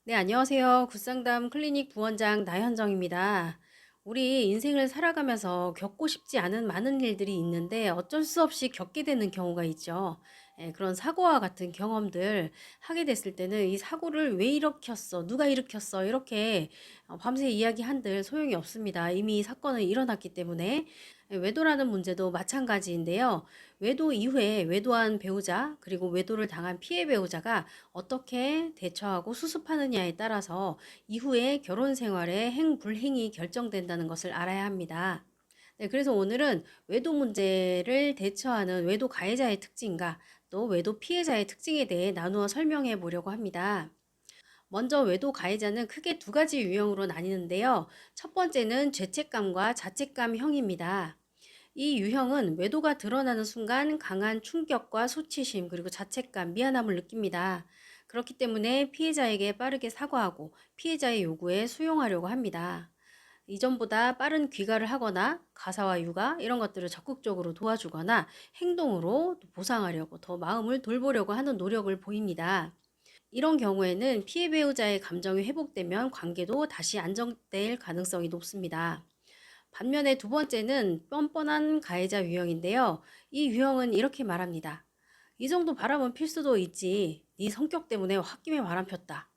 네, 안녕하세요. 굿상담 클리닉 부원장 나현정입니다. 우리 인생을 살아가면서 겪고 싶지 않은 많은 일들이 있는데 어쩔 수 없이 겪게 되는 경우가 있죠. 그런 사고와 같은 경험들 하게 됐을 때는 이 사고를 왜 일으켰어? 누가 일으켰어? 이렇게 밤새 이야기한들 소용이 없습니다. 이미 사건은 일어났기 때문에. 외도라는 문제도 마찬가지인데요. 외도 이후에 외도한 배우자 그리고 외도를 당한 피해 배우자가 어떻게 대처하고 수습하느냐에 따라서 이후에 결혼 생활의 행불행이 결정된다는 것을 알아야 합니다. 네, 그래서 오늘은 외도 문제를 대처하는 외도 가해자의 특징과 또 외도 피해자의 특징에 대해 나누어 설명해 보려고 합니다. 먼저 외도 가해자는 크게 두 가지 유형으로 나뉘는데요. 첫 번째는 죄책감과 자책감형입니다. 이 유형은 외도가 드러나는 순간 강한 충격과 수치심 그리고 자책감, 미안함을 느낍니다. 그렇기 때문에 피해자에게 빠르게 사과하고 피해자의 요구에 수용하려고 합니다. 이전보다 빠른 귀가를 하거나 가사와 육아 이런 것들을 적극적으로 도와주거나 행동으로 보상하려고 더 마음을 돌보려고 하는 노력을 보입니다. 이런 경우에는 피해 배우자의 감정이 회복되면 관계도 다시 안정될 가능성이 높습니다. 반면에 두 번째는 뻔뻔한 가해자 유형인데요. 이 유형은 이렇게 말합니다. 이 정도 바람은 필 수도 있지. 네 성격 때문에 홧김에 바람 폈다.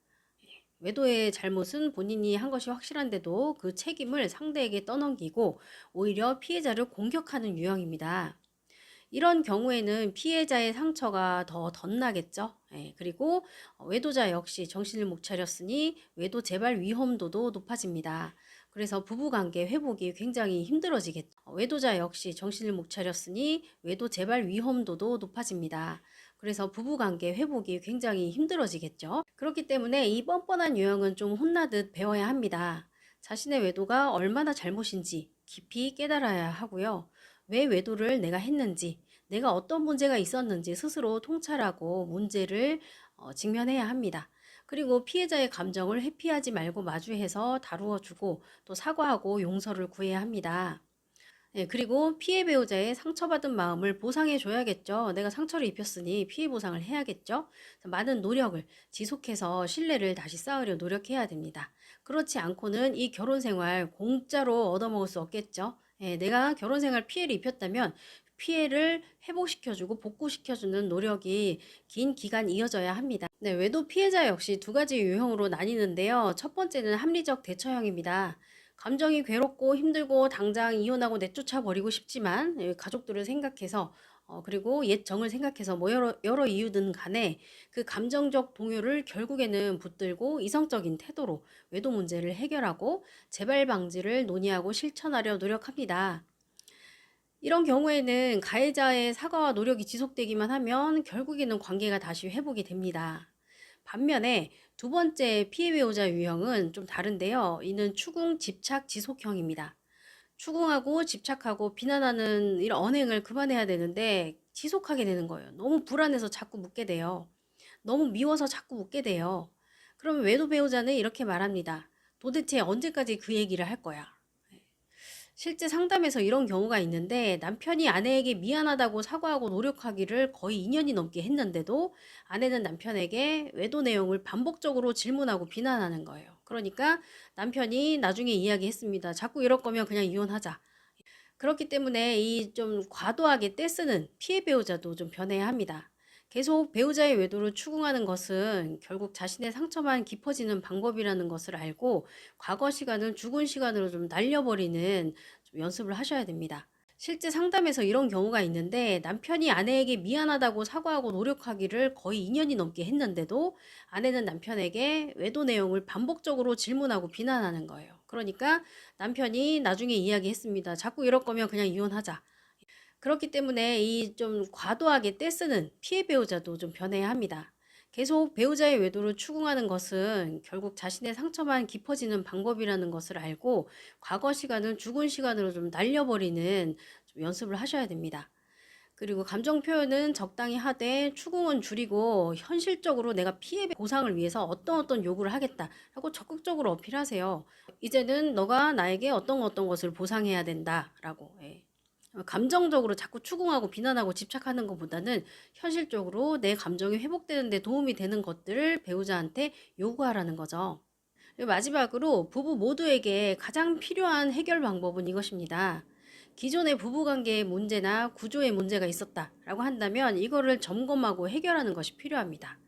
외도의 잘못은 본인이 한 것이 확실한데도 그 책임을 상대에게 떠넘기고 오히려 피해자를 공격하는 유형입니다. 이런 경우에는 피해자의 상처가 더 덧나겠죠. 그리고 외도자 역시 정신을 못 차렸으니 외도 재발 위험도도 높아집니다. 그래서 부부관계 회복이 굉장히 힘들어지겠죠. 외도자 역시 정신을 못 차렸으니 외도 재발 위험도도 높아집니다. 그래서 부부관계 회복이 굉장히 힘들어지겠죠. 그렇기 때문에 이 뻔뻔한 유형은 좀 혼나듯 배워야 합니다. 자신의 외도가 얼마나 잘못인지 깊이 깨달아야 하고요. 왜 외도를 내가 했는지, 내가 어떤 문제가 있었는지 스스로 통찰하고 문제를 직면해야 합니다. 그리고 피해자의 감정을 회피하지 말고 마주해서 다루어 주고 또 사과하고 용서를 구해야 합니다. 네, 그리고 피해 배우자의 상처받은 마음을 보상해 줘야겠죠. 내가 상처를 입혔으니 피해 보상을 해야겠죠. 많은 노력을 지속해서 신뢰를 다시 쌓으려 노력해야 됩니다. 그렇지 않고는 이 결혼 생활 공짜로 얻어먹을 수 없겠죠. 내가 결혼 생활 피해를 입혔다면 피해를 회복시켜주고 복구시켜주는 노력이 긴 기간 이어져야 합니다. 네, 외도 피해자 역시 두 가지 유형으로 나뉘는데요. 첫 번째는 합리적 대처형입니다. 감정이 괴롭고 힘들고 당장 이혼하고 내쫓아 버리고 싶지만 가족들을 생각해서 그리고 옛 정을 생각해서 뭐 여러 이유든 간에 그 감정적 동요를 결국에는 붙들고 이성적인 태도로 외도 문제를 해결하고 재발 방지를 논의하고 실천하려 노력합니다. 이런 경우에는 가해자의 사과와 노력이 지속되기만 하면 결국에는 관계가 다시 회복이 됩니다. 반면에 두 번째 피해 배우자 유형은 좀 다른데요. 이는 추궁, 집착, 지속형입니다. 추궁하고 집착하고 비난하는 이런 언행을 그만해야 되는데 지속하게 되는 거예요. 너무 불안해서 자꾸 묻게 돼요. 너무 미워서 자꾸 묻게 돼요. 그러면 외도 배우자는 이렇게 말합니다. 도대체 언제까지 그 얘기를 할 거야? 실제 상담에서 이런 경우가 있는데 남편이 아내에게 미안하다고 사과하고 노력하기를 거의 2년이 넘게 했는데도 아내는 남편에게 외도 내용을 반복적으로 질문하고 비난하는 거예요. 그러니까 남편이 나중에 이야기했습니다. 자꾸 이럴 거면 그냥 이혼하자. 그렇기 때문에 이 좀 과도하게 떼쓰는 피해 배우자도 좀 변해야 합니다. 계속 배우자의 외도를 추궁하는 것은 결국 자신의 상처만 깊어지는 방법이라는 것을 알고 과거 시간을 죽은 시간으로 좀 날려버리는 좀 연습을 하셔야 됩니다. 실제 상담에서 이런 경우가 있는데 남편이 아내에게 미안하다고 사과하고 노력하기를 거의 2년이 넘게 했는데도 아내는 남편에게 외도 내용을 반복적으로 질문하고 비난하는 거예요. 그러니까 남편이 나중에 이야기했습니다. 자꾸 이럴 거면 그냥 이혼하자. 그렇기 때문에 이 좀 과도하게 떼쓰는 피해 배우자도 좀 변해야 합니다. 계속 배우자의 외도를 추궁하는 것은 결국 자신의 상처만 깊어지는 방법이라는 것을 알고 과거 시간을 죽은 시간으로 좀 날려버리는 좀 연습을 하셔야 됩니다. 그리고 감정 표현은 적당히 하되 추궁은 줄이고 현실적으로 내가 피해 보상을 위해서 어떤 요구를 하겠다라고 적극적으로 어필하세요. 이제는 너가 나에게 어떤 것을 보상해야 된다라고. 예. 감정적으로 자꾸 추궁하고 비난하고 집착하는 것보다는 현실적으로 내 감정이 회복되는 데 도움이 되는 것들을 배우자한테 요구하라는 거죠. 그리고 마지막으로 부부 모두에게 가장 필요한 해결 방법은 이것입니다. 기존의 부부관계의 문제나 구조의 문제가 있었다라고 한다면 이거를 점검하고 해결하는 것이 필요합니다.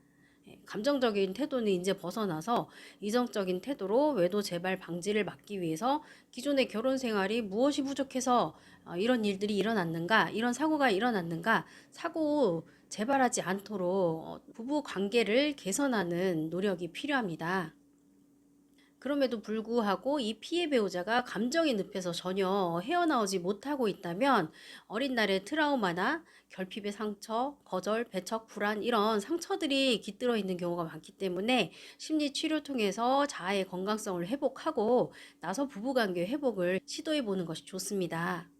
감정적인 태도는 이제 벗어나서 이성적인 태도로 외도 재발 방지를 막기 위해서 기존의 결혼 생활이 무엇이 부족해서 이런 일들이 일어났는가, 이런 사고가 일어났는가, 사고 재발하지 않도록 부부 관계를 개선하는 노력이 필요합니다. 그럼에도 불구하고 이 피해 배우자가 감정의 늪에서 전혀 헤어나오지 못하고 있다면 어린 날의 트라우마나 결핍의 상처, 거절, 배척, 불안 이런 상처들이 깃들어 있는 경우가 많기 때문에 심리 치료 통해서 자아의 건강성을 회복하고 나서 부부관계 회복을 시도해 보는 것이 좋습니다.